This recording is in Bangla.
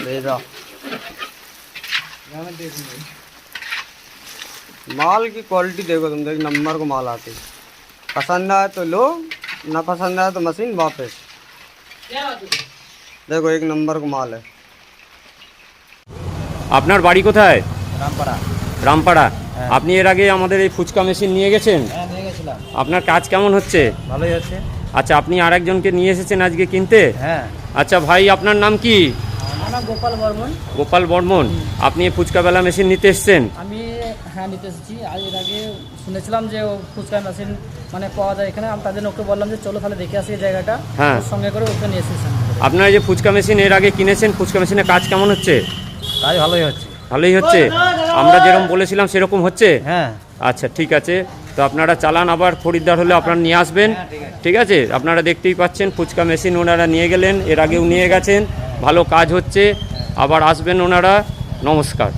भेजा माल की क्वालिटी देखो तुम, देख नंबर को माल आती, पसंद आए तो लो, ना पसंद आए तो मशीन वापस। देखो एक नंबर को माल है। আপনার বাড়ি কোথায়? রামপাড়া। রামপাড়া। হ্যাঁ। আপনি এর আগে আমাদের এই ফুচকা মেশিন নিয়ে গেছেন? হ্যাঁ, নিয়ে গেছিলাম। আপনার কাজ কেমন হচ্ছে? ভালোই হচ্ছে। আচ্ছা, আপনি আরেকজনকে নিয়ে এসেছেন আজকে কিনতে? হ্যাঁ। আচ্ছা ভাই, আপনার নাম কি? আমার নাম গোপাল বর্মন। গোপাল বর্মন। আপনি এই ফুচকা বেলা মেশিন নিতে এসেছেন? আমি হ্যাঁ নিতে এসেছি। আর এর আগে শুনেছিলাম যে ও ফুচকা মেশিন মানে পাওয়া যায় এখানে। আমি তার জন্য ওকে বললাম যে চলো তাহলে দেখে আসি এই জায়গাটা। হ্যাঁ। ওর সঙ্গে করে ওকে নিয়ে এসেছি। আপনার এই যে ফুচকা মেশিন এর আগে কিনেছেন, ফুচকা মেশিনের কাজ কেমন হচ্ছে? কাজ ভালোই হচ্ছে। ভালোই হচ্ছে। আমরা যেরকম বলেছিলাম সেরকম হচ্ছে? হ্যাঁ। আচ্ছা ঠিক আছে, তো আপনারা চালান, আবার খরিদ্দার হলে আপনারা নিয়ে আসবেন। ঠিক আছে, আপনারা দেখতেই পাচ্ছেন ফুচকা মেশিন ওনারা নিয়ে গেলেন, এর আগেও নিয়ে গেছেন, ভালো কাজ হচ্ছে, আবার আসবেন ওনারা। নমস্কার।